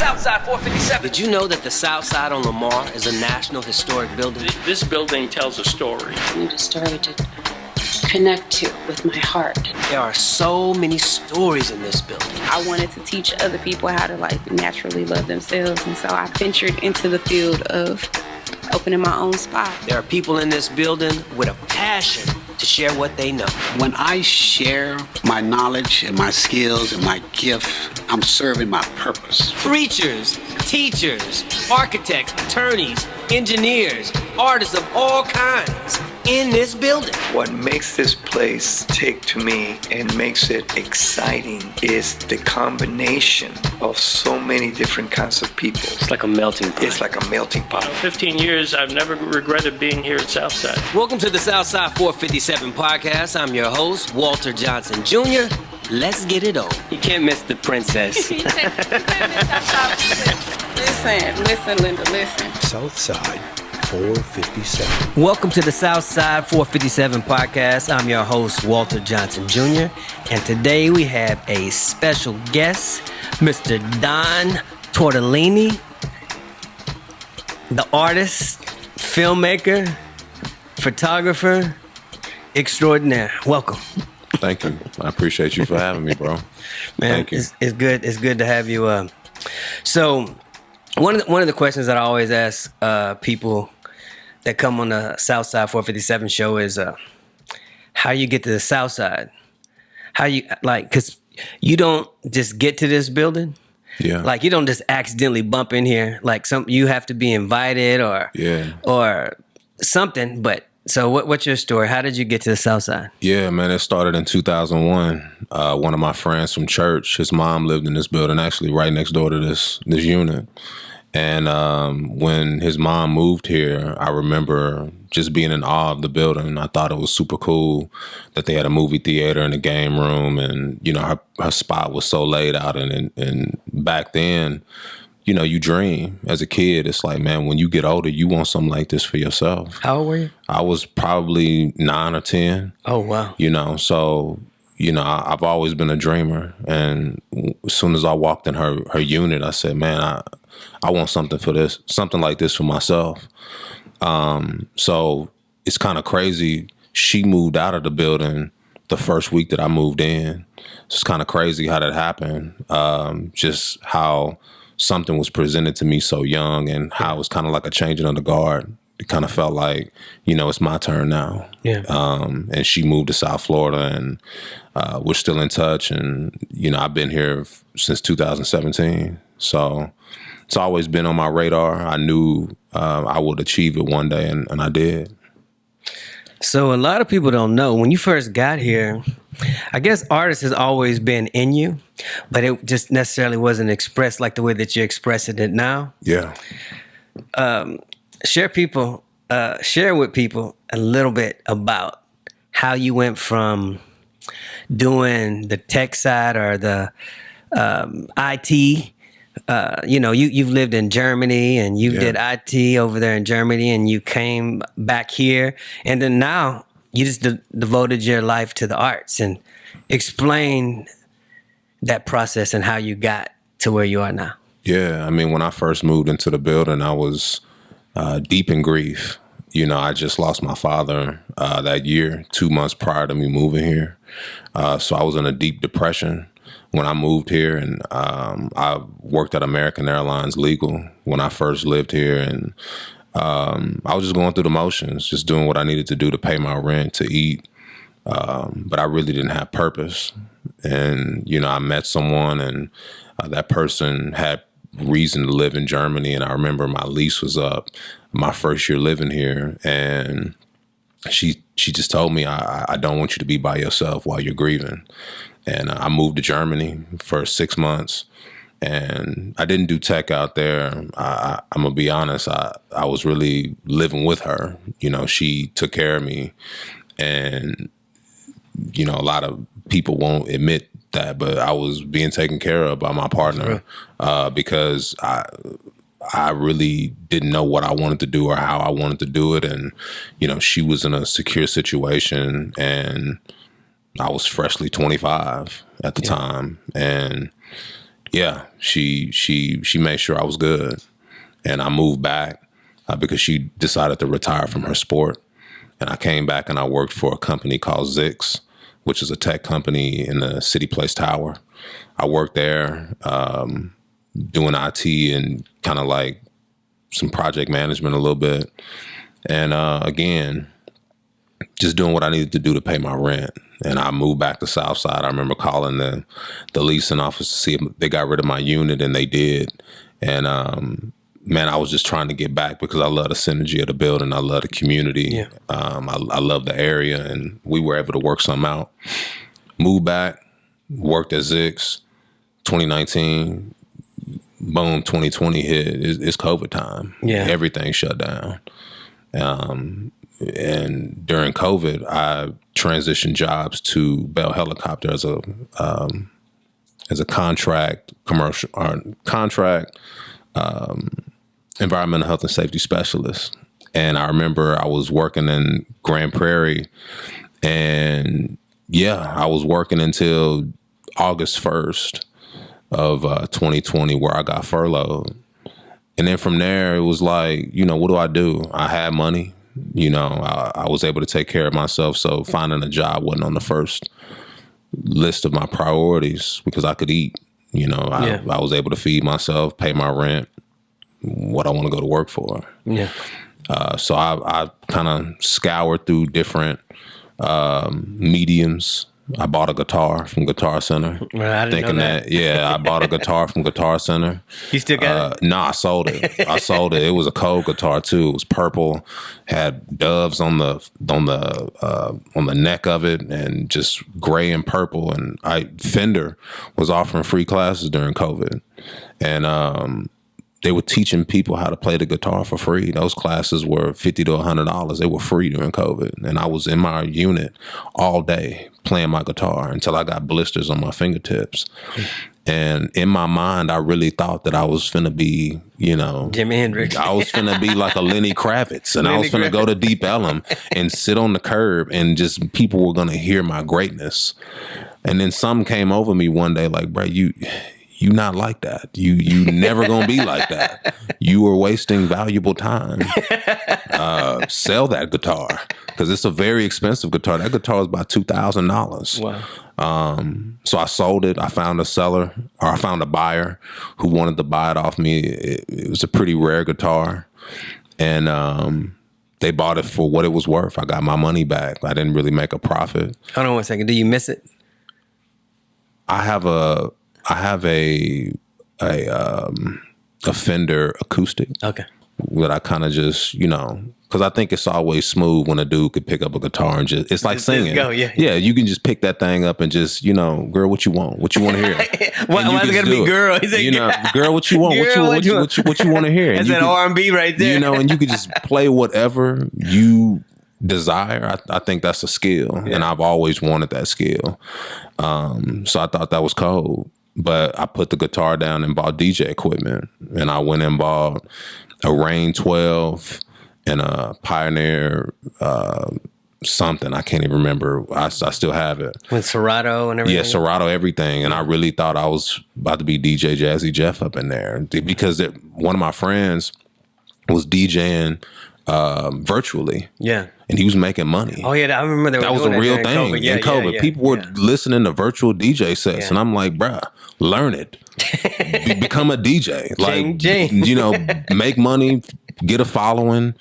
Southside 457. Did you know that the Southside on Lamar is a National Historic Building? This building tells a story. I need a story to connect to with my heart. There are so many stories in this building. I wanted to teach other people how to naturally love themselves, and so I ventured into the field of opening my own spot. There are people in this building with a passion to share what they know. When I share my knowledge and my skills and my gift, I'm serving my purpose. Preachers, teachers, architects, attorneys, engineers, artists of all kinds in this building. What makes this place tick to me and makes it exciting is the combination of so many different kinds of people. It's like a melting pot. It's like a melting pot. 15 years, I've never regretted being here at Southside. Welcome to the Southside 457 podcast. I'm your host, Walter Johnson Jr. Let's get it on. You can't miss the princess. Listen, Linda, listen. Southside 457. Welcome to the Southside 457 podcast. I'm your host, Walter Johnson Jr. And today we have a special guest, Mr. Don Tortellini, the artist, filmmaker, photographer, extraordinaire. Welcome. Thank you. I appreciate you for having me, bro. Man, Thank you. It's good. It's good to have you. So one of the questions that I always ask people that come on the Southside 457 show is how you get to the Southside. How you because you don't just get to this building. Yeah. Like you don't just accidentally bump in here. Like you have to be invited or something. But so what's your story? How did you get to the Southside? Yeah, man, it started in 2001. One of my friends from church, his mom lived in this building, actually right next door to this unit. And when his mom moved here, I remember just being in awe of the building. I thought it was super cool that they had a movie theater and a game room, and you know her spot was so laid out. And back then, you know, you dream as a kid. It's like, man, when you get older, you want something like this for yourself. How old were you? I was probably 9 or 10. Oh, wow. You know, so, you know, I've always been a dreamer. And as soon as I walked in her unit, I said, man, I want something like this for myself. So it's kind of crazy. She moved out of the building the first week that I moved in. It's kind of crazy how that happened. Just how something was presented to me so young, and how it was kind of like a changing of the guard. It kind of felt like, you know, it's my turn now. Yeah. And she moved to South Florida, and we're still in touch. And, you know, I've been here since 2017. So it's always been on my radar. I knew I would achieve it one day, and I did. So a lot of people don't know, when you first got here, I guess artist has always been in you, but it just necessarily wasn't expressed like the way that you're expressing it now. Yeah. Share with people a little bit about how you went from doing the tech side or the IT. You know, you've lived in Germany and you did IT over there in Germany, and you came back here, and then now you just devoted your life to the arts. And explain that process and how you got to where you are now. Yeah, I mean, when I first moved into the building, I was deep in grief. You know, I just lost my father that year, 2 months prior to me moving here. So I was in a deep depression when I moved here, and I worked at American Airlines legal when I first lived here, and I was just going through the motions, just doing what I needed to do to pay my rent, to eat, but I really didn't have purpose. And, you know, I met someone, and that person had reason to live in Germany, and I remember my lease was up my first year living here, and she just told me, I don't want you to be by yourself while you're grieving. And I moved to Germany for 6 months, and I didn't do tech out there. I'm gonna be honest, I was really living with her. You know, she took care of me, and, you know, a lot of people won't admit that, but I was being taken care of by my partner because I really didn't know what I wanted to do or how I wanted to do it. And, you know, she was in a secure situation, and I was freshly 25 at the time. And, yeah, she made sure I was good, and I moved back because she decided to retire from her sport, and I came back and I worked for a company called Zix, which is a tech company in the City Place Tower. I worked there doing IT and kind of like some project management a little bit, and again, just doing what I needed to do to pay my rent. And I moved back to Southside. I remember calling the leasing office to see if they got rid of my unit, and they did. And man, I was just trying to get back because I love the synergy of the building. I love the community. Yeah. I love the area, and we were able to work something out. Moved back, worked at Zix. 2019, boom, 2020 hit. It's COVID time. Yeah. Everything shut down. And during COVID, I transitioned jobs to Bell Helicopter as a contract commercial or contract environmental health and safety specialist. And I remember I was working in Grand Prairie, and yeah, I was working until August 1st of 2020, where I got furloughed. And then from there, it was like, what do I do? I had money. I was able to take care of myself. So finding a job wasn't on the first list of my priorities because I could eat. I was able to feed myself, pay my rent, what I want to go to work for. Yeah. So I kind of scoured through different mediums. I bought a guitar from Guitar Center. Well, I didn't know that. I bought a guitar from Guitar Center. You still got it? No, I sold it. It was a cold guitar too. It was purple, had doves on the neck of it, and just gray and purple. And Fender was offering free classes during COVID, and they were teaching people how to play the guitar for free. Those classes were $50 to $100. They were free during COVID. And I was in my unit all day playing my guitar until I got blisters on my fingertips. And in my mind, I really thought that I was finna be, Jimi Hendrix. I was finna be like a Lenny Kravitz, and I was finna go to Deep Ellum and sit on the curb, and just people were gonna hear my greatness. And then some came over me one day like, bro, you not like that. You never gonna be like that. You are wasting valuable time. Sell that guitar, because it's a very expensive guitar. That guitar is about $2,000. Wow. So I sold it. I found a buyer who wanted to buy it off me. It was a pretty rare guitar, and they bought it for what it was worth. I got my money back. I didn't really make a profit. Hold on 1 second. Do you miss it? I have a Fender acoustic. Okay. That I kind of just, because I think it's always smooth when a dude could pick up a guitar and it's like singing. Just go, yeah. Yeah, you can just pick that thing up and just, girl, what you want? What you want to hear? Why is it gotta be girl? He's like, girl, what you want? Girl, what you want to hear? That's that R&B right there. And you could just play whatever you desire. I think that's a skill, and I've always wanted that skill. So I thought that was cold. But I put the guitar down and bought DJ equipment, and I went and bought a Rain 12 and a Pioneer something. I can't even remember. I still have it. With Serato and everything? Yeah, Serato, everything. And I really thought I was about to be DJ Jazzy Jeff up in there, because one of my friends was DJing virtually. Yeah. And he was making money. Oh yeah, I remember that was a real thing in COVID. People were listening to virtual DJ sets, and I'm like, bruh, learn it. Become a DJ. Like, make money, get a following.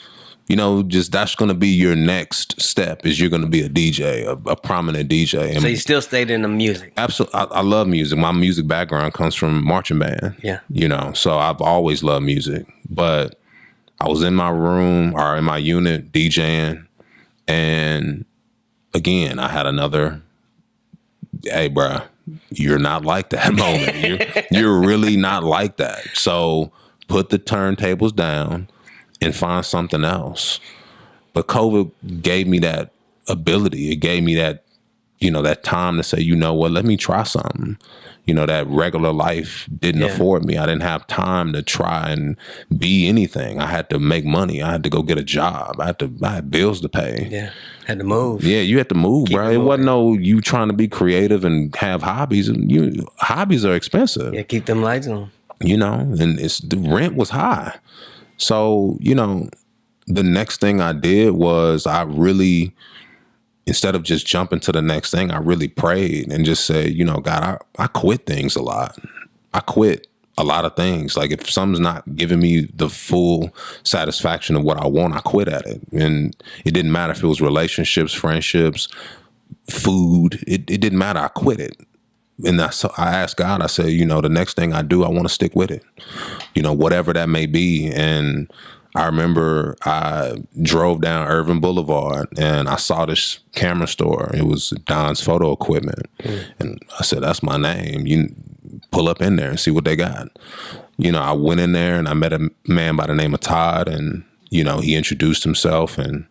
Just that's going to be your next step. Is you're going to be a DJ, a prominent DJ. And so you still stayed in the music? Absolutely. I love music. My music background comes from marching band. Yeah. So I've always loved music, but I was in my room or in my unit DJing. And again, I had another, hey, bro, you're not like that moment. You're really not like that. So put the turntables down and find something else. But COVID gave me that ability. It gave me that, that time to say, you know what, let me try something. That regular life didn't afford me. I didn't have time to try and be anything. I had to make money. I had to go get a job. I had bills to pay. Yeah. Had to move. Yeah, you had to move, bro. It wasn't no you trying to be creative and have hobbies. Hobbies are expensive. Yeah, keep them lights on. And the rent was high. So, the next thing I did was I really, instead of just jumping to the next thing, I really prayed and just said, God, I quit things a lot. I quit a lot of things. Like if something's not giving me the full satisfaction of what I want, I quit at it. And it didn't matter if it was relationships, friendships, food. It didn't matter. I quit it. And I asked God, I said, the next thing I do, I want to stick with it, whatever that may be. And I remember I drove down Irving Boulevard and I saw this camera store. It was Don's Photo Equipment. And I said, that's my name. You pull up in there and see what they got. I went in there and I met a man by the name of Todd, and, he introduced himself, and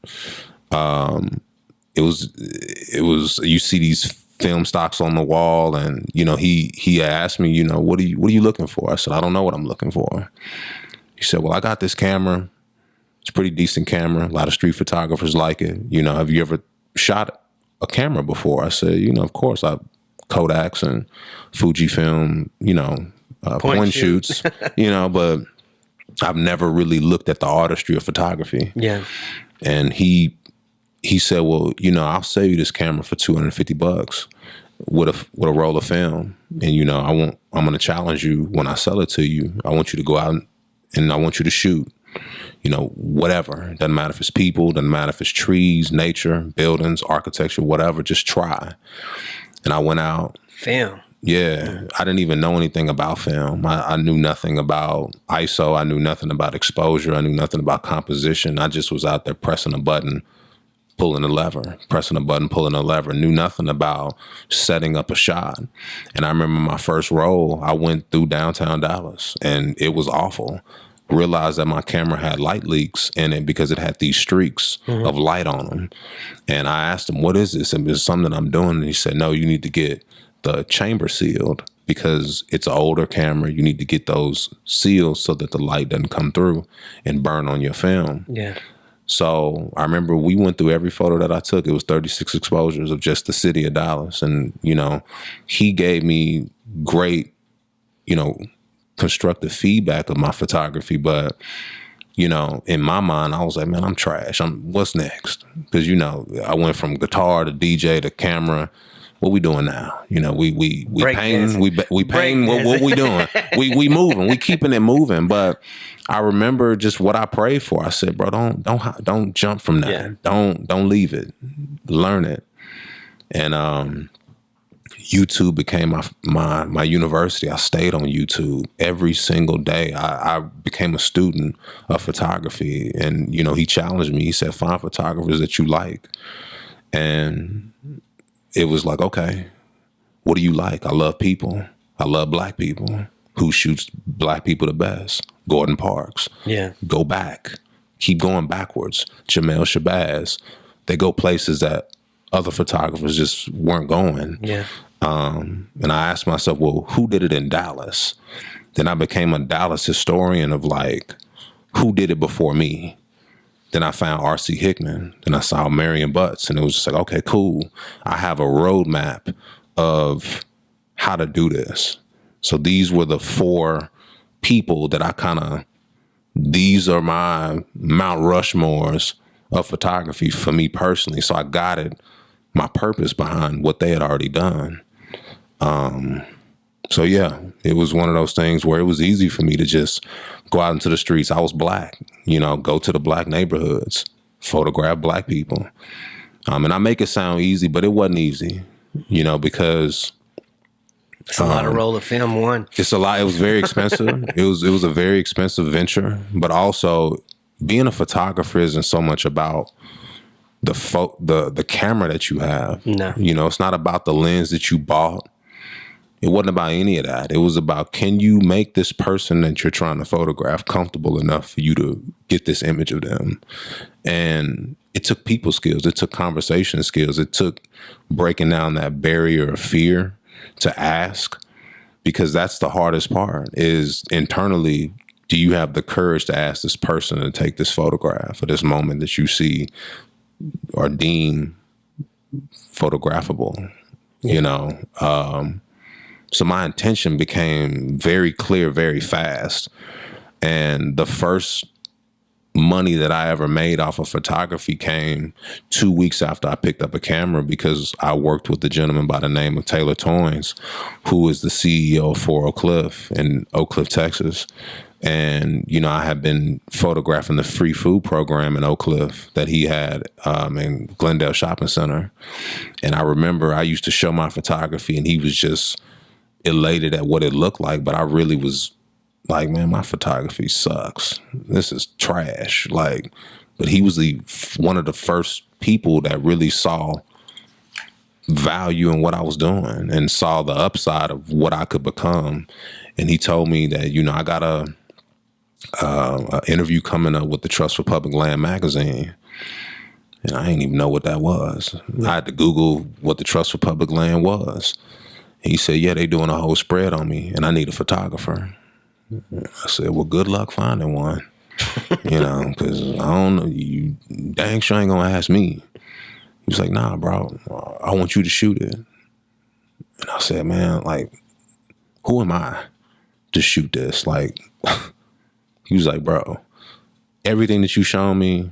it was you see these film stocks on the wall, and he asked me, what are you looking for? I said, I don't know what I'm looking for. He said, well, I got this camera. It's a pretty decent camera. A lot of street photographers like it. Have you ever shot a camera before? I said, of course. I Kodaks and Fujifilm, point shoots, but I've never really looked at the artistry of photography. Yeah. And he said, well, I'll sell you this camera for $250 with a roll of film. And, I'm going to challenge you when I sell it to you. I want you to go out and I want you to shoot, whatever. Doesn't matter if it's people, doesn't matter if it's trees, nature, buildings, architecture, whatever, just try. And I went out. Film. Yeah. I didn't even know anything about film. I knew nothing about ISO. I knew nothing about exposure. I knew nothing about composition. I just was out there pressing a button, pulling a lever, pressing a button, pulling a lever. Knew nothing about setting up a shot. And I remember my first roll, I went through downtown Dallas, and it was awful. Realized that my camera had light leaks in it because it had these streaks of light on them. And I asked him, what is this? And it's something I'm doing. And he said, no, you need to get the chamber sealed because it's an older camera. You need to get those sealed so that the light doesn't come through and burn on your film. Yeah. So I remember we went through every photo that I took. It was 36 exposures of just the city of Dallas. And, he gave me great, constructive feedback of my photography. But, in my mind, I was like, man, I'm trash. What's next? Because, I went from guitar to DJ to camera. What we doing now? We painting, we painting. What we doing? we moving. We keeping it moving. But I remember just what I prayed for. I said, bro, don't jump from that. Yeah. Don't leave it. Learn it. And YouTube became my university. I stayed on YouTube every single day. I became a student of photography. And he challenged me. He said, find photographers that you like. And it was like, okay, what do you like? I love people. I love black people. Who shoots black people the best? Gordon Parks. Yeah. Go back. Keep going backwards. Jamel Shabazz. They go places that other photographers just weren't going. Yeah. And I asked myself, well, who did it in Dallas? Then I became a Dallas historian of like, who did it before me? Then I found R.C. Hickman. Then I saw Marion Butts. And it was just like, okay, cool. I have a roadmap of how to do this. So these were the 4 people that these are my Mount Rushmores of photography for me personally. So I guided my purpose behind what they had already done. So yeah, it was one of those things where it was easy for me to just go out into the streets. I was black, go to the black neighborhoods, photograph black people. And I make it sound easy, but it wasn't easy, because it's a lot of roll of film. One, it's a lot. It was very expensive. It was a very expensive venture, but also being a photographer isn't so much about the camera that you have. No, it's not about the lens that you bought. It wasn't about any of that. It was about, can you make this person that you're trying to photograph comfortable enough for you to get this image of them? And it took people skills. It took conversation skills. It took breaking down that barrier of fear to ask, because that's the hardest part, is internally, do you have the courage to ask this person to take this photograph or this moment that you see or deem photographable, you know? So my intention became very clear, very fast. And the first money that I ever made off of photography came 2 weeks after I picked up a camera, because I worked with a gentleman by the name of Taylor Toynes, who is the CEO of 4 Oak Cliff in Oak Cliff, Texas. And, you know, I had been photographing the free food program in Oak Cliff that he had in Glendale Shopping Center. And I remember I used to show my photography and he was just elated at what it looked like. But I really was like, man, my photography sucks. This is trash. Like, but he was one of the first people that really saw value in what I was doing and saw the upside of what I could become. And he told me that, you know, I got a interview coming up with the Trust for Public Land magazine. And I didn't even know what that was. I had to Google what the Trust for Public Land was. He said, yeah, they doing a whole spread on me and I need a photographer. I said, well, good luck finding one, you know, because I don't know, you dang sure ain't gonna ask me. He was like, nah, bro, I want you to shoot it. And I said, man, like, who am I to shoot this? Like, he was like, bro, everything that you shown me,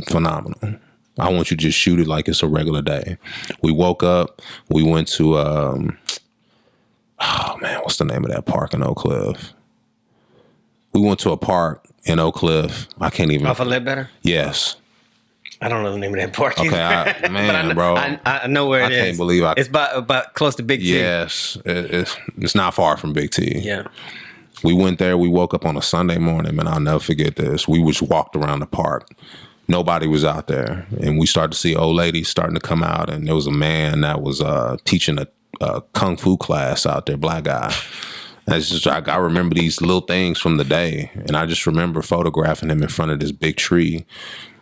phenomenal. I want you to just shoot it like it's a regular day. We woke up, we went to, oh man, what's the name of that park in Oak Cliff? We went to a park in Oak Cliff. I can't even. Off of Ledbetter? Yes. I don't know the name of that park. Okay, man, bro. I know where it is. I can't believe It's about close to Big T. Yes, it's not far from Big T. Yeah. We went there. We woke up on a Sunday morning, and I'll never forget this. We just walked around the park. Nobody was out there, and we started to see old ladies starting to come out, and there was a man that was teaching a kung fu class out there, black guy. It's just, I remember these little things from the day, and I just remember photographing him in front of this big tree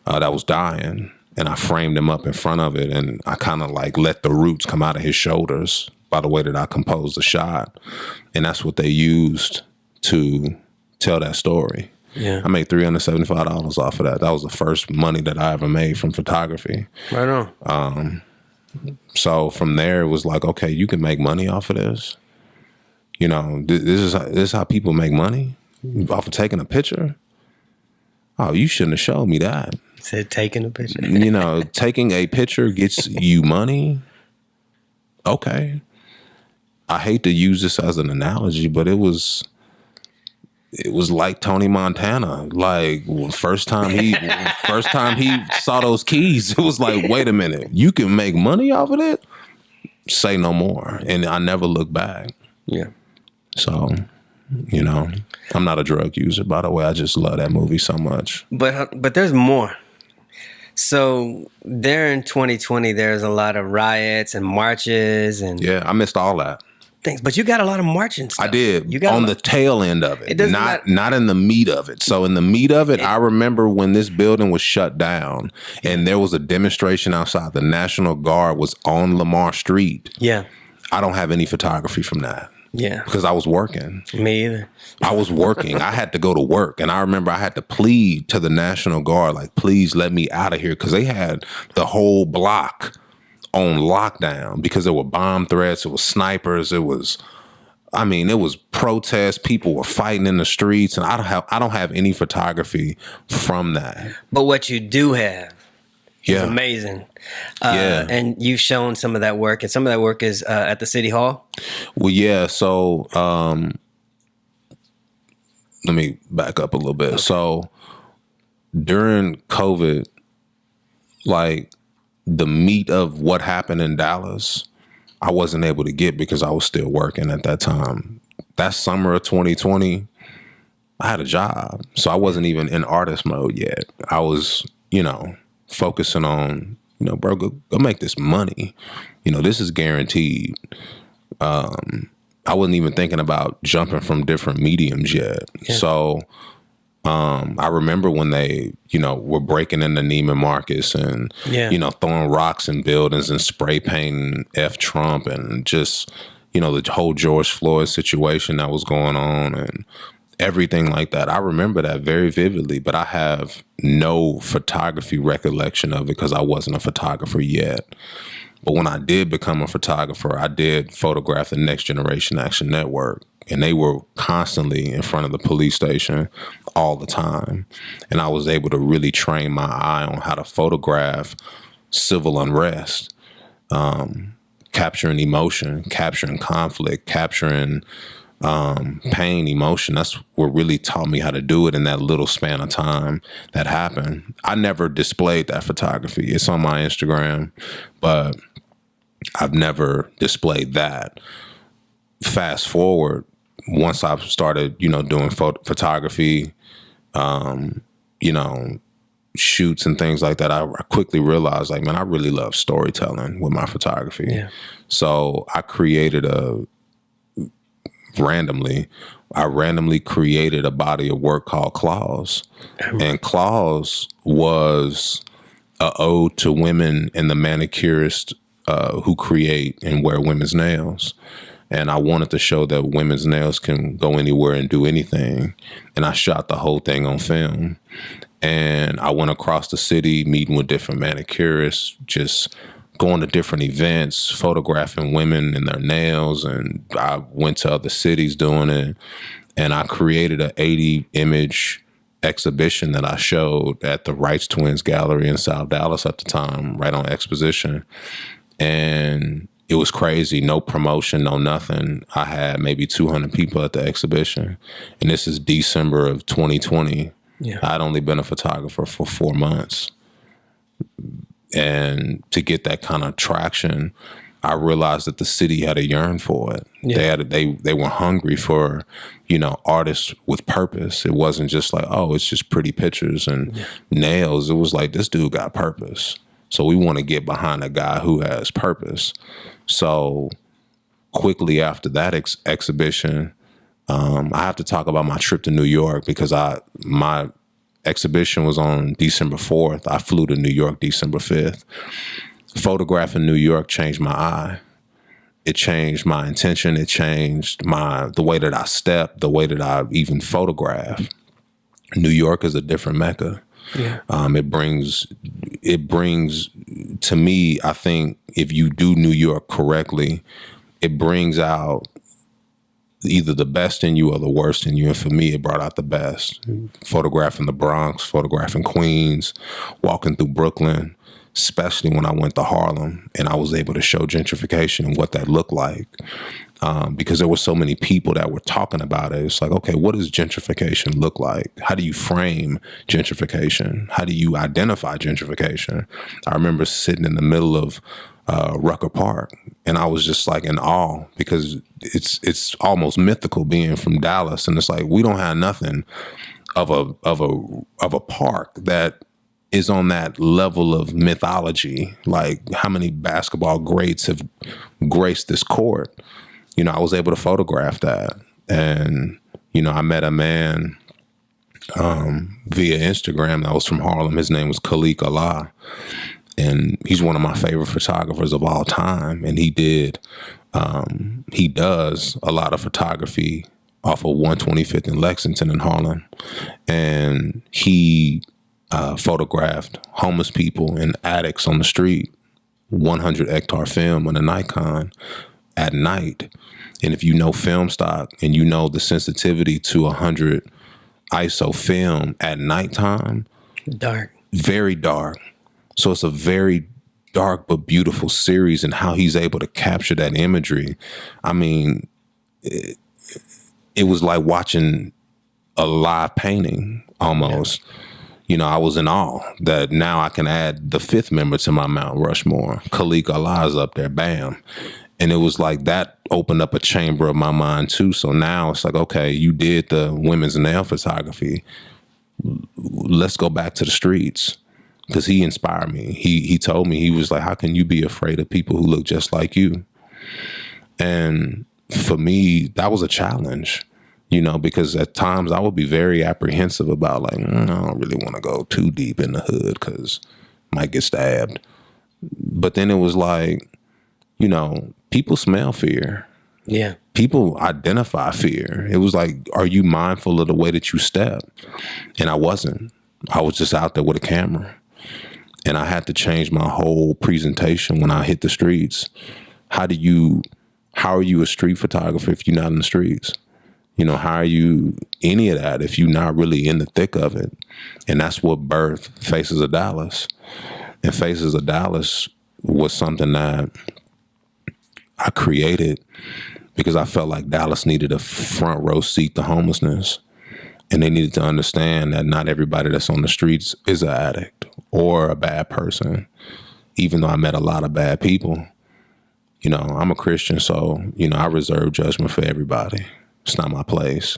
that was dying, and I framed him up in front of it, and I kind of like let the roots come out of his shoulders by the way that I composed the shot, and that's what they used to tell that story. Yeah, I made $375 off of that. That was the first money that I ever made from photography. Right on. So from there, it was like, okay, you can make money off of this. You know, this is how people make money off of taking a picture. Oh, you shouldn't have showed me that. Said taking a picture. You know, taking a picture gets you money. Okay. I hate to use this as an analogy, but it was like Tony Montana. Like first time he saw those keys, it was like, wait a minute, you can make money off of it? Say no more. And I never looked back. Yeah. So, you know, I'm not a drug user, by the way. I just love that movie so much. But there's more. So there in 2020, there's a lot of riots and marches and yeah, I missed all that. things. But you got a lot of marching stuff. I did. You got on the tail end of it. It Not in the meat of it. So in the meat of it, I remember when this building was shut down and there was a demonstration outside. The National Guard was on Lamar Street. Yeah. I don't have any photography from that. Yeah. Because I was working. Me either. I was working. I had to go to work. And I remember I had to plead to the National Guard, like, please let me out of here. Because they had the whole block on lockdown because there were bomb threats. It was snipers. It was protests. People were fighting in the streets. And I don't have any photography from that. But what you do have is Yeah. amazing. Yeah. And you've shown some of that work. And some of that work is at the City Hall. Well, yeah. So let me back up a little bit. Okay. So during COVID, like the meat of what happened in Dallas, I wasn't able to get because I was still working at that time. That summer of 2020, I had a job. So I wasn't even in artist mode yet. I was, focusing on, bro, go make this money. This is guaranteed. I wasn't even thinking about jumping from different mediums yet. Yeah. So I remember when they, were breaking into Neiman Marcus and, throwing rocks in buildings and spray painting F Trump and just, the whole George Floyd situation that was going on and everything like that. I remember that very vividly, but I have no photography recollection of it because I wasn't a photographer yet. But when I did become a photographer, I did photograph the Next Generation Action Network. And they were constantly in front of the police station all the time. And I was able to really train my eye on how to photograph civil unrest, capturing emotion, capturing conflict, capturing pain, emotion. That's what really taught me how to do it in that little span of time that happened. I never displayed that photography. It's on my Instagram, but I've never displayed that. Fast forward, once I started, doing photography, shoots and things like that, I quickly realized, like, man, I really love storytelling with my photography. Yeah. So I created randomly created a body of work called Claws. And Claws was an ode to women and the manicurists who create and wear women's nails. And I wanted to show that women's nails can go anywhere and do anything. And I shot the whole thing on film. And I went across the city, meeting with different manicurists, just going to different events, photographing women and their nails. And I went to other cities doing it. And I created an 80-image exhibition that I showed at the Wrights Twins Gallery in South Dallas at the time, right on Exposition. And it was crazy. No promotion, no nothing. I had maybe 200 people at the exhibition. And this is December of 2020. Yeah. I'd only been a photographer for 4 months. And to get that kind of traction, I realized that the city had a yearn for it. Yeah. They were hungry for, artists with purpose. It wasn't just like, oh, it's just pretty pictures and nails. It was like, this dude got purpose. So we want to get behind a guy who has purpose. So quickly after that exhibition, I have to talk about my trip to New York because my exhibition was on December 4th. I flew to New York December 5th. Photographing New York changed my eye. It changed my intention. It changed the way that I step, the way that I even photograph. New York is a different Mecca. Yeah. It brings to me, I think if you do New York correctly, it brings out either the best in you or the worst in you. And for me, it brought out the best. Photographing the Bronx, photographing Queens, walking through Brooklyn, especially when I went to Harlem and I was able to show gentrification and what that looked like. Because there were so many people that were talking about it. It's like, okay, what does gentrification look like? How do you frame gentrification? How do you identify gentrification? I remember sitting in the middle of Rucker Park, and I was just like in awe because it's almost mythical being from Dallas, and it's like we don't have nothing of a park that is on that level of mythology. Like how many basketball greats have graced this court? I was able to photograph that. And, I met a man via Instagram that was from Harlem. His name was Khalik Allah. And he's one of my favorite photographers of all time. And he does a lot of photography off of 125th and Lexington in Harlem. And he photographed homeless people and addicts on the street, 100 hectare film on a Nikon at night. And if you know film stock and you know the sensitivity to 100 ISO film at nighttime, dark, very dark. So it's a very dark but beautiful series, and how he's able to capture that imagery. I mean, it was like watching a live painting almost. I was in awe that now I can add the fifth member to my Mount Rushmore. Khalik Allah is up there, bam. And it was like that opened up a chamber of my mind too. So now it's like, okay, you did the women's nail photography. Let's go back to the streets. Because he inspired me. He told me, he was like, how can you be afraid of people who look just like you? And for me, that was a challenge, because at times I would be very apprehensive about like, I don't really want to go too deep in the hood because I might get stabbed. But then it was like, people smell fear. Yeah. People identify fear. It was like, are you mindful of the way that you step? And I wasn't. I was just out there with a camera. And I had to change my whole presentation when I hit the streets. How are you a street photographer if you're not in the streets? How are you any of that if you're not really in the thick of it? And that's what birthed Faces of Dallas. And Faces of Dallas was something that I created because I felt like Dallas needed a front row seat to homelessness. And they needed to understand that not everybody that's on the streets is an addict or a bad person, even though I met a lot of bad people. I'm a Christian, so, I reserve judgment for everybody. It's not my place.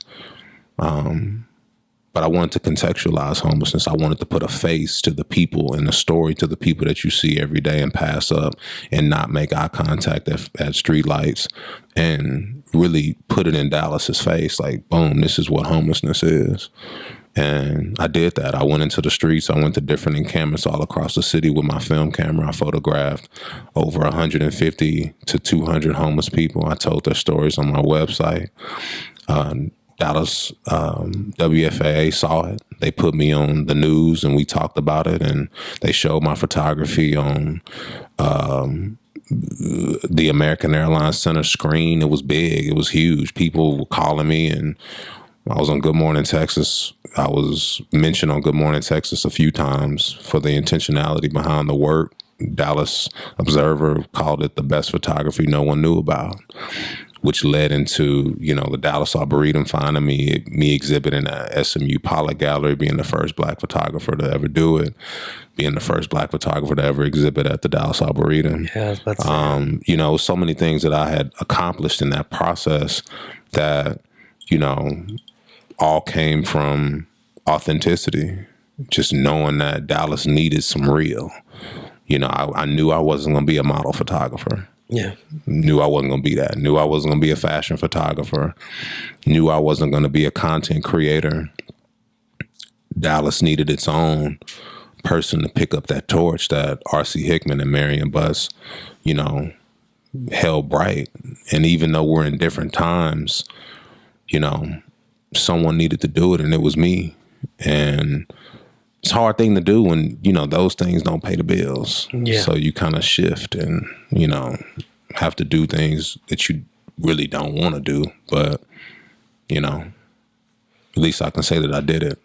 But I wanted to contextualize homelessness. I wanted to put a face to the people and a story to the people that you see every day and pass up and not make eye contact at street lights and really put it in Dallas's face. Like, boom, this is what homelessness is. And I did that. I went into the streets. I went to different encampments all across the city with my film camera. I photographed over 150 to 200 homeless people. I told their stories on my website. Dallas WFAA saw it. They put me on the news and we talked about it, and they showed my photography on the American Airlines Center screen. It was big. It was huge. People were calling me, and I was on Good Morning Texas. I was mentioned on Good Morning Texas a few times for the intentionality behind the work. Dallas Observer called it the best photography no one knew about, which led into, the Dallas Arboretum finding me exhibiting at SMU Pollock Gallery, being the first Black photographer to ever do it, being the first Black photographer to ever exhibit at the Dallas Arboretum. Yeah, that's so many things that I had accomplished in that process that, all came from authenticity, just knowing that Dallas needed some real. I knew I wasn't going to be a model photographer. Yeah. Knew I wasn't going to be that. Knew I wasn't going to be a fashion photographer. Knew I wasn't going to be a content creator. Dallas needed its own person to pick up that torch that R.C. Hickman and Marion Buss, held bright. And even though we're in different times, someone needed to do it, and it was me. And it's a hard thing to do when, those things don't pay the bills. Yeah. So you kind of shift and, have to do things that you really don't want to do. But, at least I can say that I did it.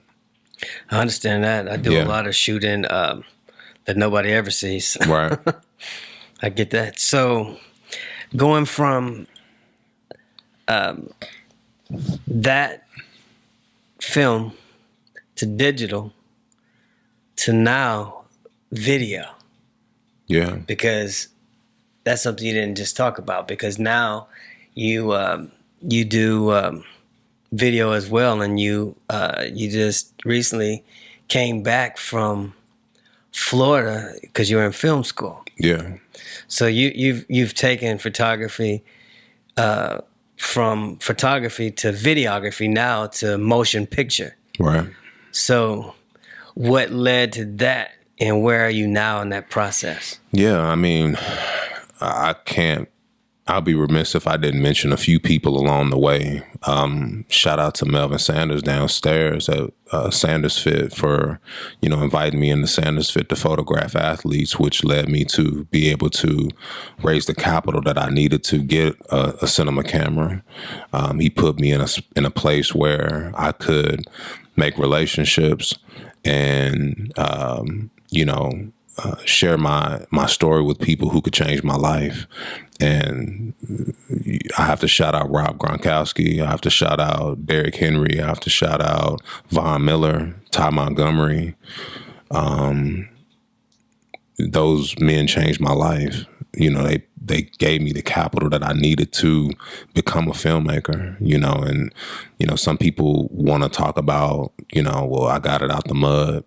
I understand that. I do a lot of shooting that nobody ever sees. Right. I get that. So going from that film to digital to now video. Yeah. Because that's something you didn't just talk about, because now you do video as well, and you just recently came back from Florida because you were in film school. Yeah. So you've taken photography from photography to videography, now to motion picture. Right. So what led to that, and where are you now in that process? Yeah, I'll be remiss if I didn't mention a few people along the way. Shout out to Melvin Sanders downstairs at Sanders Fit for, inviting me into Sanders Fit to photograph athletes, which led me to be able to raise the capital that I needed to get a cinema camera. He put me in a place where I could make relationships and, share my story with people who could change my life. And I have to shout out Rob Gronkowski. I have to shout out Derrick Henry. I have to shout out Von Miller, Ty Montgomery. Those men changed my life. They gave me the capital that I needed to become a filmmaker, and, some people want to talk about, well, I got it out the mud.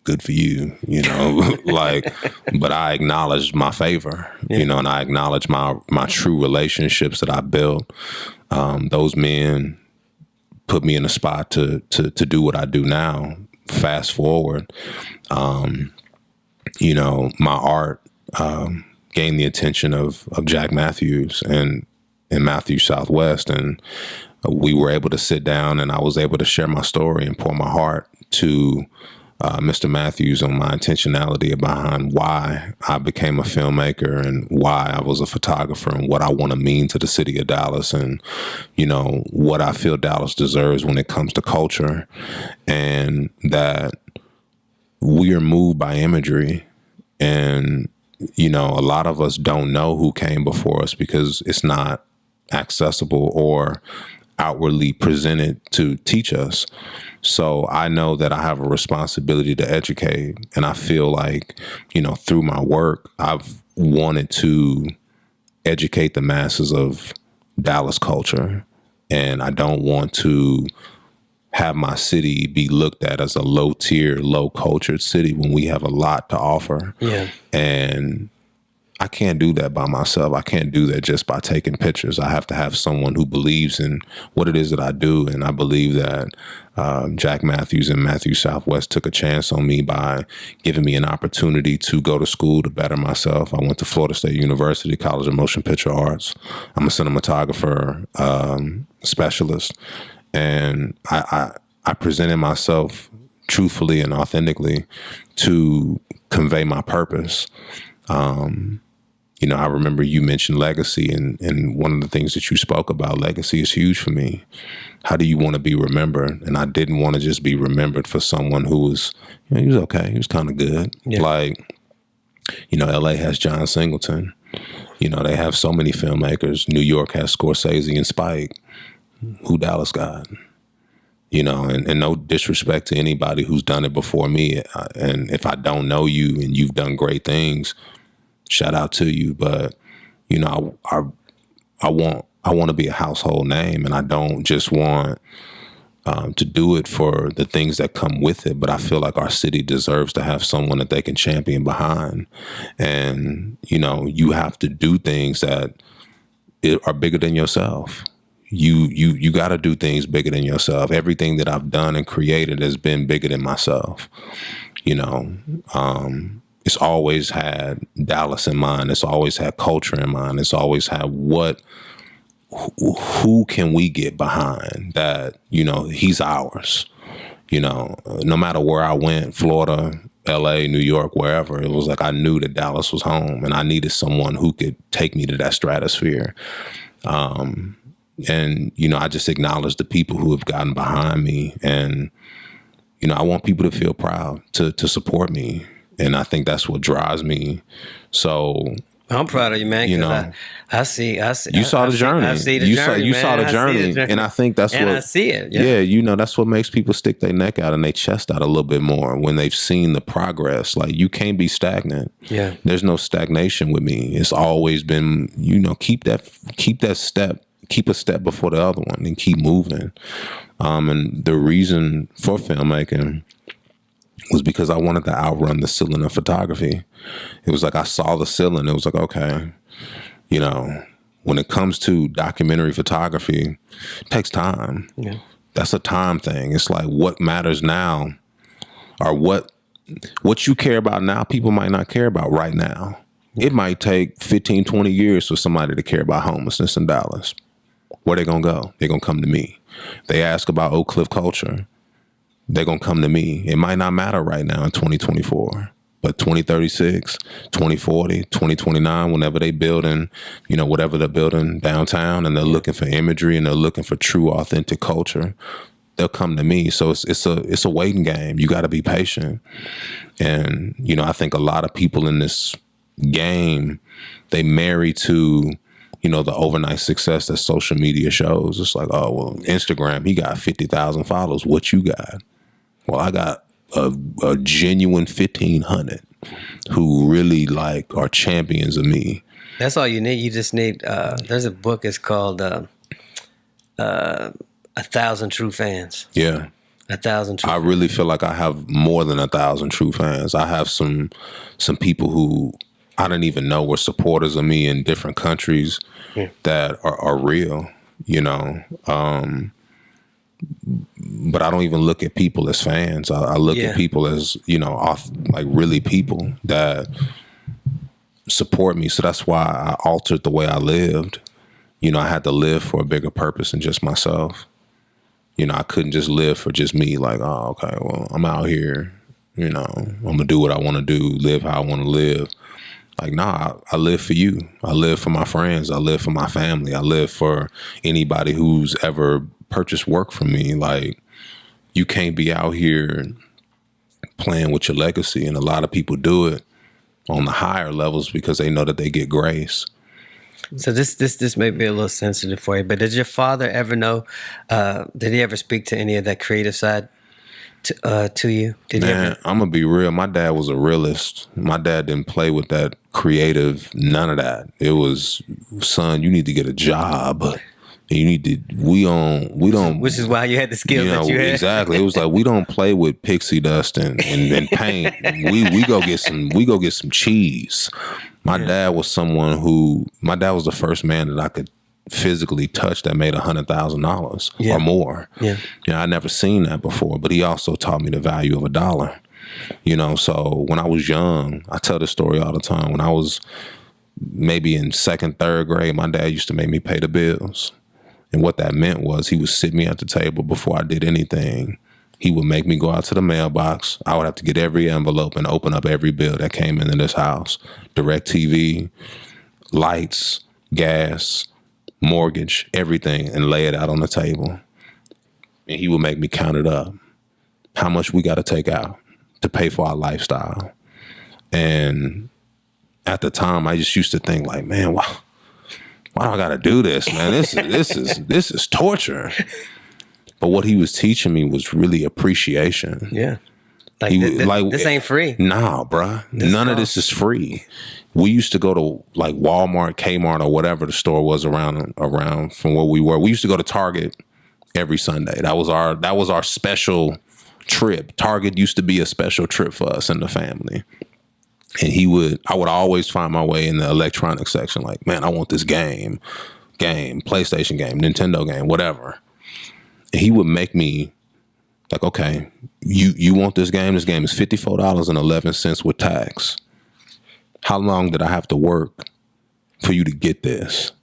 good for you, you know, like, but I acknowledge my favor, you know, and I acknowledge my true relationships that I built. Those men put me in a spot to do what I do now. Fast forward, you know, my art gained the attention of Jack Matthews and Matthews Southwest, and we were able to sit down, and I was able to share my story and pour my heart to Mr. Matthews on my intentionality behind why I became a filmmaker and why I was a photographer and what I want to mean to the city of Dallas, and, you know, what I feel Dallas deserves when it comes to culture, and that we are moved by imagery. And, you know, a lot of us don't know who came before us because it's not accessible or outwardly presented to teach us. So I know that I have a responsibility to educate. And I feel like, you know, through my work, I've wanted to educate the masses of Dallas culture. And I don't want to have my city be looked at as a low tier, low cultured city when we have a lot to offer. Yeah. And I can't do that by myself. I can't do that just by taking pictures. I have to have someone who believes in what it is that I do. And I believe that Jack Matthews and Matthews Southwest took a chance on me by giving me an opportunity to go to school to better myself. I went to Florida State University, College of Motion Picture Arts. I'm a cinematographer specialist. And I presented myself truthfully and authentically to convey my purpose. You know, I remember you mentioned legacy, and one of the things that you spoke about, legacy is huge for me. How do you want to be remembered? And I didn't want to just be remembered for someone who was, you know, he was okay. He was kind of good. Yeah. Like, you know, LA has John Singleton. You know, they have so many filmmakers. New York has Scorsese and Spike. Who Dallas got? You know, and no disrespect to anybody who's done it before me. And if I don't know you and you've done great things, shout out to you. But, you know, I want to be a household name, and I don't just want to do it for the things that come with it. But I feel like our city deserves to have someone that they can champion behind. And, you know, you have to do things that are bigger than yourself. You got to do things bigger than yourself. Everything that I've done and created has been bigger than myself. You know, it's always had Dallas in mind. It's always had culture in mind. It's always had who can we get behind that, you know, he's ours. You know, no matter where I went, Florida, LA, New York, wherever, it was like I knew that Dallas was home, and I needed someone who could take me to that stratosphere. And, you know, I just acknowledge the people who have gotten behind me. And, you know, I want people to feel proud to support me. And I think that's what drives me. So I'm proud of you, man. You know, I see. You saw the journey. I see the journey. You saw the journey. And I think that's and what. I see it. Yeah, you know, that's what makes people stick their neck out and their chest out a little bit more when they've seen the progress. Like, you can't be stagnant. Yeah. There's no stagnation with me. It's always been, you know, keep that step. Keep a step before the other one and keep moving. And the reason for filmmaking was because I wanted to outrun the ceiling of photography. It was like I saw the ceiling. It was like, okay, you know, when it comes to documentary photography, it takes time. Yeah. That's a time thing. It's like what matters now, or what you care about now, people might not care about right now. It might take 15, 20 years for somebody to care about homelessness in Dallas. Where they gonna go? They're gonna come to me. They ask about Oak Cliff culture. They're gonna come to me. It might not matter right now in 2024, but 2036, 2040, 2029, whenever they building, you know, whatever they're building downtown, and they're looking for imagery and they're looking for true, authentic culture, they'll come to me. So it's a waiting game. You got to be patient. And, you know, I think a lot of people in this game, they marry to, you know, the overnight success that social media shows. It's like, oh, well, Instagram, he got 50,000 followers. What you got? Well, I got a genuine 1,500 who really like are champions of me. That's all you need. You just need, there's a book, it's called 1,000 True Fans. Yeah. 1,000 true I really feel like I have more than 1,000 true fans. I have some people who I didn't even know were supporters of me in different countries that are real, you know. But I don't even look at people as fans. I look at people as, you know, like really people that support me. So that's why I altered the way I lived. You know, I had to live for a bigger purpose than just myself. You know, I couldn't just live for just me. Like, oh, okay, well, I'm out here. You know, I'm gonna do what I want to do, live how I want to live. Like, nah, I live for you. I live for my friends. I live for my family. I live for anybody who's ever purchased work from me. Like, you can't be out here playing with your legacy. And a lot of people do it on the higher levels because they know that they get grace. So this may be a little sensitive for you, but did your father ever know, did he ever speak to any of that creative side to you? Did he ever? I'm gonna be real. My dad was a realist. My dad didn't play with that creative, none of that. It was, son, you need to get a job. You need to, we don't. Which is why you had the skills that you had. Exactly. It was like, we don't play with pixie dust and paint. We go get some cheese. My dad was the first man that I could physically touch that made $100,000 or more. Yeah. You know, I'd never seen that before, but he also taught me the value of $1. You know, so when I was young, I tell this story all the time. When I was maybe in second, third grade, my dad used to make me pay the bills. And what that meant was he would sit me at the table before I did anything. He would make me go out to the mailbox. I would have to get every envelope and open up every bill that came into this house. DirecTV, lights, gas, mortgage, everything, and lay it out on the table. And he would make me count it up. How much we got to take out to pay for our lifestyle. And at the time, I just used to think like, man, why do I got to do this, man? This is torture. But what he was teaching me was really appreciation. Yeah. Like, this ain't free. Nah, bruh. None of this is free. We used to go to like Walmart, Kmart, or whatever the store was around from where we were. We used to go to Target every Sunday. That was our special trip. Target used to be a special trip for us and the family. And I would always find my way in the electronics section. Like, man, I want this game, PlayStation game, Nintendo game, whatever. And he would make me like, okay, you want this game? This game is $54.11 with tax. How long did I have to work for you to get this?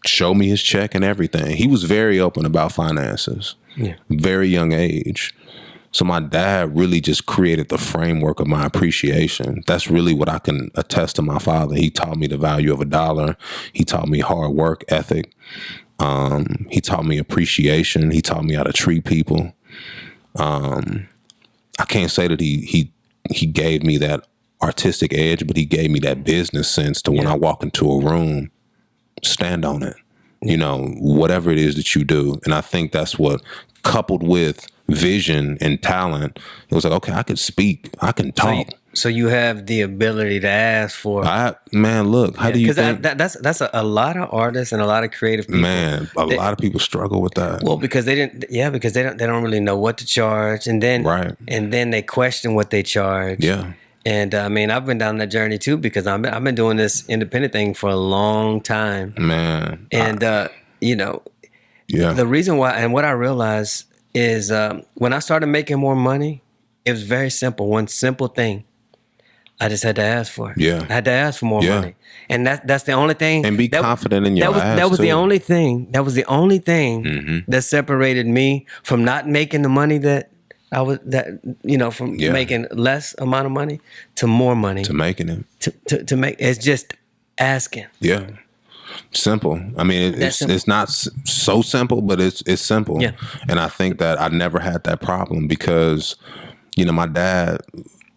Show me his check and everything. He was very open about finances. Yeah. Very young age. So my dad really just created the framework of my appreciation. That's really what I can attest to my father. He taught me the value of $1. He taught me hard work ethic. He taught me appreciation. He taught me how to treat people. I can't say that he gave me that artistic edge, but he gave me that business sense to when I walk into a room, stand on it. You know, whatever it is that you do. And I think that's what, coupled with vision and talent, it was like, okay, I can speak, I can talk. So you have the ability to ask for. Man, look, how do you think? That's a lot of artists and a lot of creative people. Man, a lot of people struggle with that. Well, because they don't really know what to charge, and then they question what they charge. Yeah. And I mean, I've been down that journey too, because I've been doing this independent thing for a long time. Man. And you know, the reason why, and what I realized is when I started making more money, it was very simple. One simple thing. I just had to ask for it. Yeah. I had to ask for more money. And that's the only thing. And be confident in your ask, That was the only thing. That was the only thing that separated me from not making the money that I was, from making less amount of money to more money. To making it. To make, it's just asking. Yeah. Simple. I mean, it's not so simple, but it's simple. Yeah. And I think that I never had that problem because, my dad,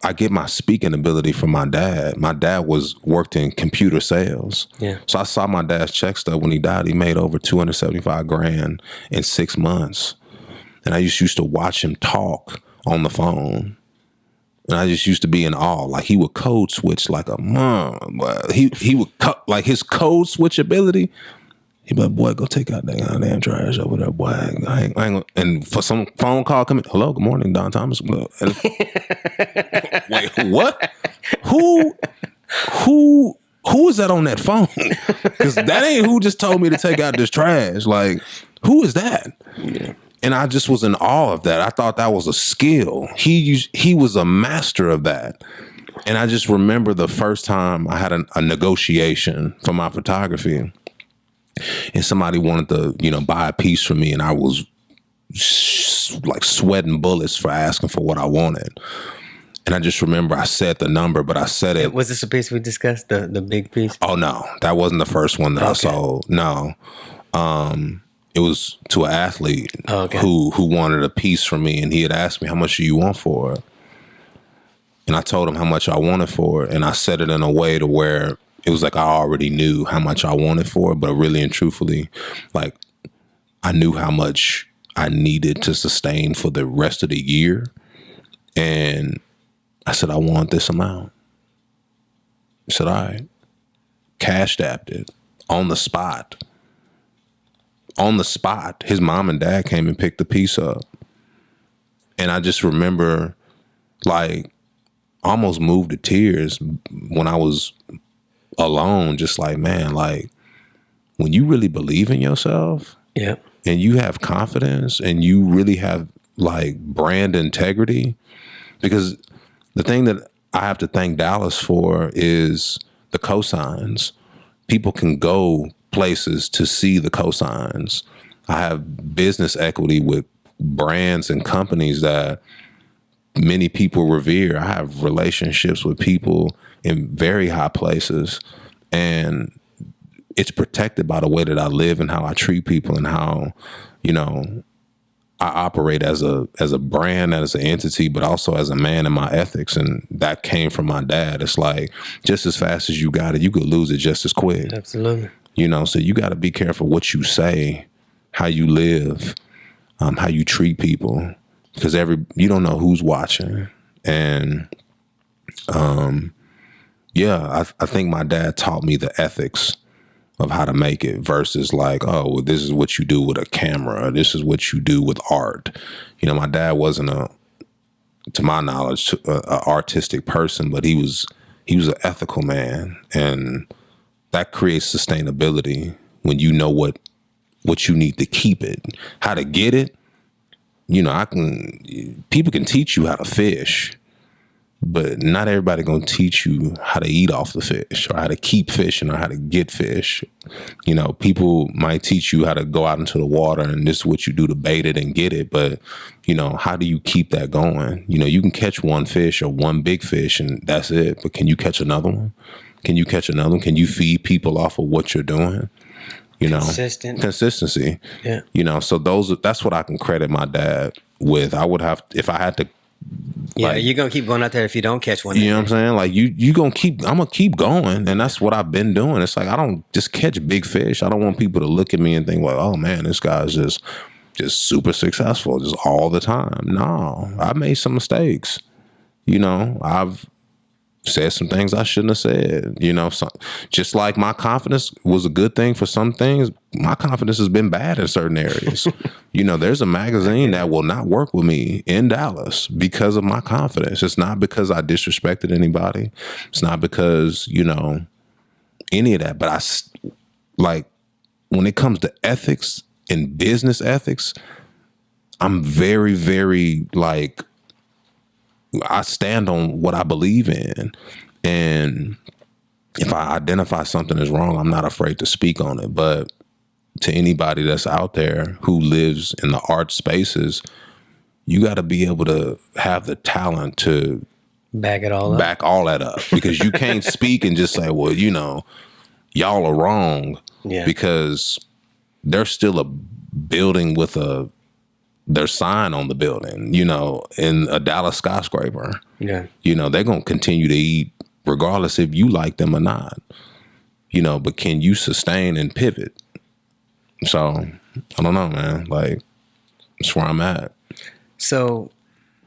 I get my speaking ability from my dad. My dad worked in computer sales. Yeah. So I saw my dad's check stub when he died. He made over $275,000 in 6 months. And I just used to watch him talk on the phone. And I just used to be in awe. Like, he would code switch like a mom. He would like his code switch ability. He be like, boy, go take out that goddamn trash over there, boy. I ain't gonna, and for some phone call coming, hello, good morning, Don Thomas. Wait, what? Who is that on that phone? Because that ain't who just told me to take out this trash. Like, who is that? Yeah. And I just was in awe of that. I thought that was a skill. He was a master of that. And I just remember the first time I had a negotiation for my photography, and somebody wanted to, buy a piece from me, and I was like sweating bullets for asking for what I wanted. And I just remember I said the number, but I said it. Was this a piece we discussed, the big piece? Oh, no. That wasn't the first one that I sold. No. It was to an athlete who wanted a piece from me, and he had asked me, how much do you want for it? And I told him how much I wanted for it, and I said it in a way to where it was like I already knew how much I wanted for it, but really and truthfully, like, I knew how much I needed to sustain for the rest of the year. And I said, I want this amount. He said, all right. Cashed apped it on the spot. On the spot, his mom and dad came and picked the piece up. And I just remember, like, almost moved to tears when I was alone, just like, man, like, when you really believe in yourself, and you have confidence, and you really have, like, brand integrity, because the thing that I have to thank Dallas for is the cosigns. People can go places to see the cosigns. I have business equity with brands and companies that many people revere. I have relationships with people in very high places, and it's protected by the way that I live and how I treat people and how, I operate as a brand, as an entity, but also as a man in my ethics. And that came from my dad. It's like, just as fast as you got it, you could lose it just as quick. Absolutely. So you got to be careful what you say, how you live, how you treat people, because you don't know who's watching. And I think my dad taught me the ethics of how to make it versus like, oh, well, this is what you do with a camera. This is what you do with art. My dad wasn't to my knowledge, an artistic person, but he was an ethical man, and that creates sustainability when you know what you need to keep it, how to get it. People can teach you how to fish, but not everybody gonna teach you how to eat off the fish or how to keep fishing or how to get fish. People might teach you how to go out into the water and this is what you do to bait it and get it. But, how do you keep that going? You can catch one fish or one big fish and that's it. But can you catch another one? Can you catch another one? Can you feed people off of what you're doing? Consistency. Yeah. So that's what I can credit my dad with. I would have, if I had to. Yeah, you're going to keep going out there if you don't catch one. You know what I'm saying? Like I'm going to keep going. And that's what I've been doing. It's like, I don't just catch big fish. I don't want people to look at me and think like, oh man, this guy's just super successful just all the time. No, I made some mistakes. I've said some things I shouldn't have said, just like my confidence was a good thing for some things. My confidence has been bad in certain areas. There's a magazine that will not work with me in Dallas because of my confidence. It's not because I disrespected anybody. It's not because, any of that. But when it comes to ethics and business ethics, I'm very, very I stand on what I believe in. And if I identify something as wrong, I'm not afraid to speak on it. But to anybody that's out there who lives in the art spaces, you got to be able to have the talent to back all that up, because you can't speak and just say, well, y'all are wrong. Yeah. Because there's still a building with their sign on the building, in a Dallas skyscraper. Yeah. They're going to continue to eat regardless if you like them or not, but can you sustain and pivot? So I don't know, man. That's where I'm at. So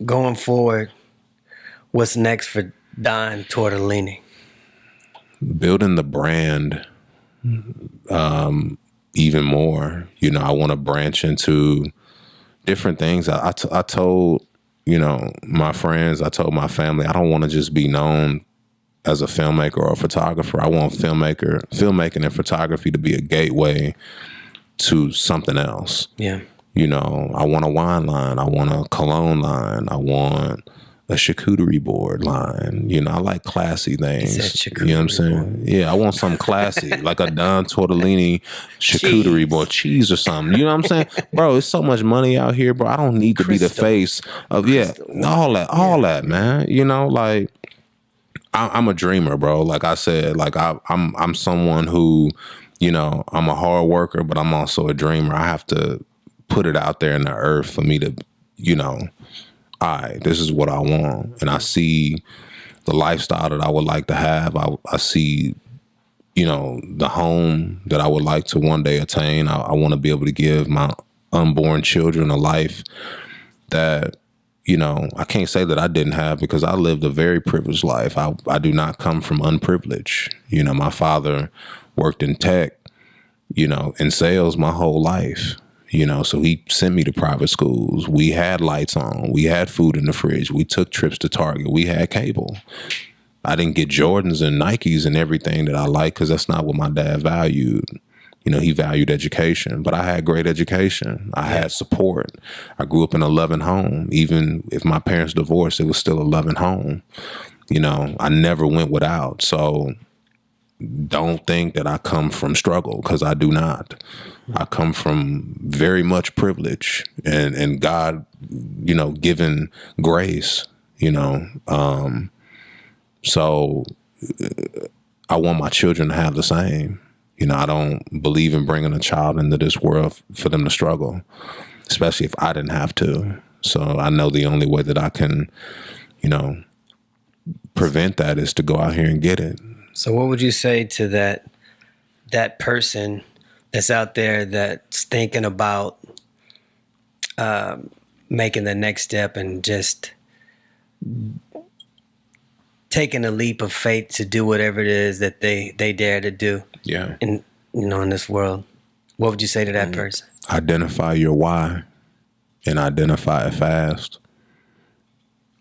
going forward, what's next for Don Tortellini? Building the brand even more. You know, I want to branch into different things. I told, you know, my friends, I told my family, I don't want to just be known as a filmmaker or a photographer. I want filmmaking and photography to be a gateway to something else. Yeah. You know, I want a wine line. I want a cologne line. I want a charcuterie board line. You know, I like classy things. You know what I'm saying? Yeah, I want something classy, like a Don Tortellini charcuterie board, cheese or something. You know what I'm saying? Bro, it's so much money out here, bro. I don't need to be the face of, all that, man. You know, like, I'm a dreamer, bro. Like I said, like I'm someone who, you know, I'm a hard worker, but I'm also a dreamer. I have to put it out there in the earth for me to, you know, all right, this is what I want. And I see the lifestyle that I would like to have. I see, you know, the home that I would like to one day attain. I want to be able to give my unborn children a life that, you know, I can't say that I didn't have, because I lived a very privileged life. I do not come from unprivileged. You know, my father worked in tech, you know, in sales my whole life. You know, so he sent me to private schools. We had lights on. We had food in the fridge. We took trips to Target. We had cable. I didn't get Jordans and Nikes and everything that I like, because that's not what my dad valued. You know, he valued education, but I had great education. I had support. I grew up in a loving home. Even if my parents divorced, it was still a loving home. You know, I never went without. So don't think that I come from struggle, because I do not. I come from very much privilege and God, you know, given grace, you know. So I want my children to have the same. You know, I don't believe in bringing a child into this world for them to struggle, especially if I didn't have to. So I know the only way that I can, you know, prevent that is to go out here and get it. So what would you say to that person that's out there that's thinking about making the next step and just taking a leap of faith to do whatever it is that they dare to do? Yeah. In, you know, in this world, what would you say to that person? Identify your why and identify it fast.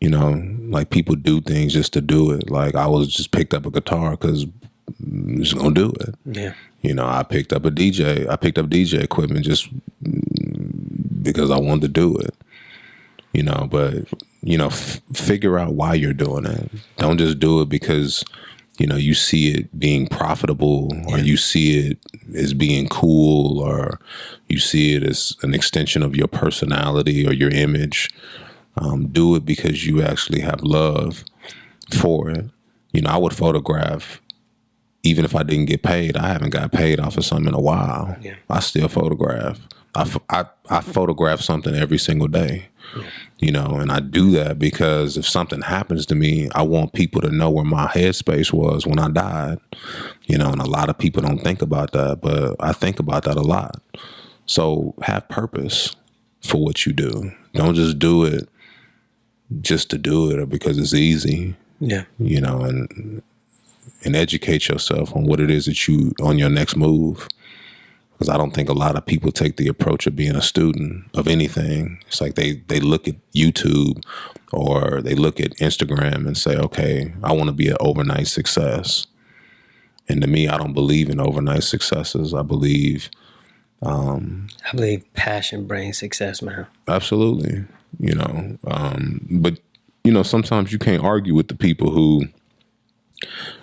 You know, like, people do things just to do it. Like, I was just picked up a guitar because I'm just gonna do it. Yeah. You know, I picked up DJ equipment just because I wanted to do it. You know, but, you know, figure out why you're doing it. Don't just do it because, you know, you see it being profitable, or you see it as being cool, or you see it as an extension of your personality or your image. Do it because you actually have love for it. You know, I would photograph even if I didn't get paid. I haven't got paid off of something in a while. Yeah. I still photograph. I photograph something every single day. You know, and I do that because if something happens to me, I want people to know where my headspace was when I died. You know, and a lot of people don't think about that, but I think about that a lot. So have purpose for what you do. Don't just do it just to do it or because it's easy. Yeah. You know, and educate yourself on what it is that you, on your next move. Because I don't think a lot of people take the approach of being a student of anything. It's like they look at YouTube or they look at Instagram and say, okay, I want to be an overnight success. And to me, I don't believe in overnight successes. I believe passion brings success, man. Absolutely. You know, but, you know, sometimes you can't argue with the people who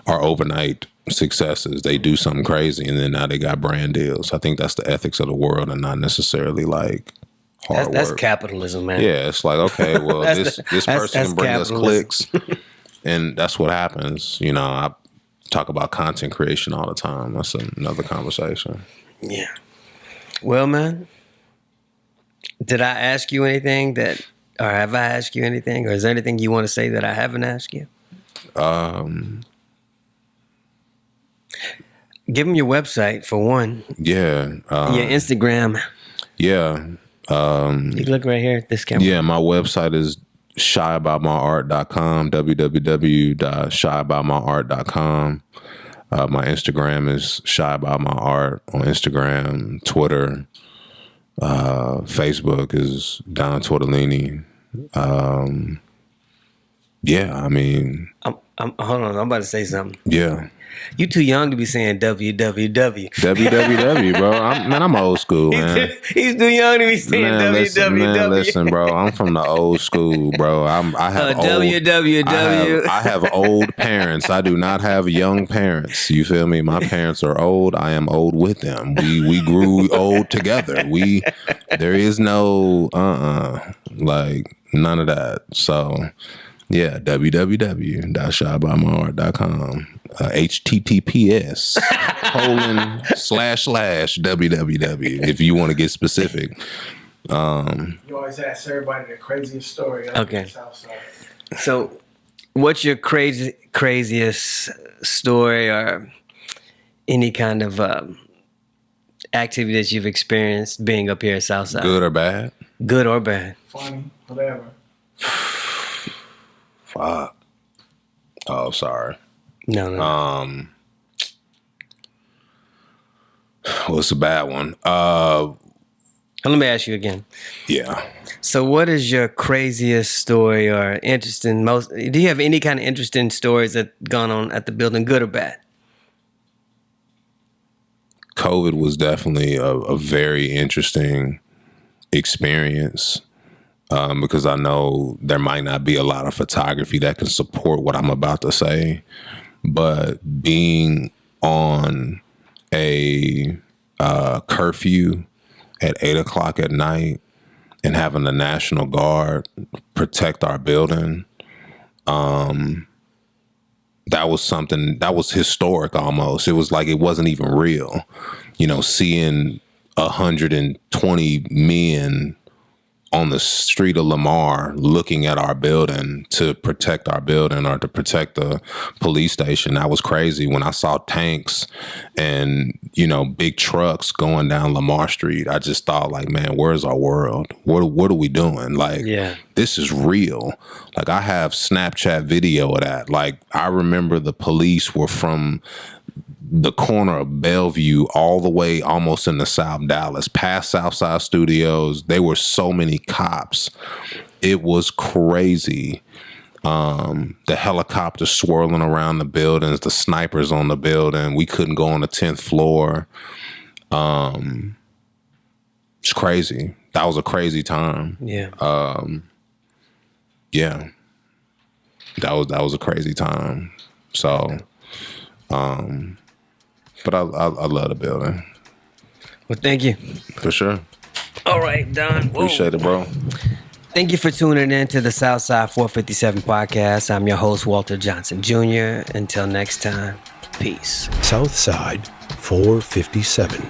are overnight successes. They do something crazy and then now they got brand deals. I think that's the ethics of the world and not necessarily like hard work. That's capitalism, man. Yeah, it's like, okay, well, this person can bring us clicks, and that's what happens. You know, I talk about content creation all the time. That's another conversation. Yeah. Well, man, did I ask you anything or have I asked you anything, or is there anything you want to say that I haven't asked you? Give them your website for one. Yeah. Your Instagram. Yeah. You look right here at this camera. Yeah, my website is shyaboutmyart.com, www.shyaboutmyart.com. My Instagram is Shy About My Art on Instagram. Twitter, Facebook is Don Tortellini. Yeah, I mean, I'm hold on. I'm about to say something. yeah. You too young to be saying www. www, bro. I'm old school, man. He's too young to be saying www. Listen, bro. I'm from the old school, bro. I have www. I have old parents. I do not have young parents. You feel me? My parents are old. I am old with them. We grew old together. There is no like none of that. So yeah, www.shybymyart.com. HTTPS ://www if you want to get specific. You always ask everybody the craziest story. Okay. Southside. So, what's your craziest story or any kind of activity that you've experienced being up here at Southside? Good or bad? Good or bad? Funny, whatever. Fuck. Oh, sorry. No. Well, it's a bad one. Let me ask you again. Yeah. So what is your craziest story or interesting do you have any kind of interesting stories that gone on at the building, good or bad? COVID was definitely a very interesting experience. Because I know there might not be a lot of photography that can support what I'm about to say, but being on a curfew at 8:00 at night and having the National Guard protect our building, that was something that was historic almost. It was like it wasn't even real, seeing 120 men on the street of Lamar looking at our building to protect our building or to protect the police station. That was crazy. When I saw tanks and, big trucks going down Lamar Street, I just thought like, man, where's our world? What are we doing? Like, This is real. Like I have Snapchat video of that. Like I remember the police were from the corner of Bellevue all the way almost into South Dallas, past Southside Studios. There were so many cops. It was crazy. The helicopters swirling around the buildings, the snipers on the building. We couldn't go on the 10th floor. It's crazy. That was a crazy time. Yeah. Yeah. That was a crazy time. So, but I love the building. Well, thank you. For sure. All right, Don. Appreciate it, bro. Thank you for tuning in to the Southside 457 podcast. I'm your host, Walter Johnson Jr. Until next time, peace. Southside 457.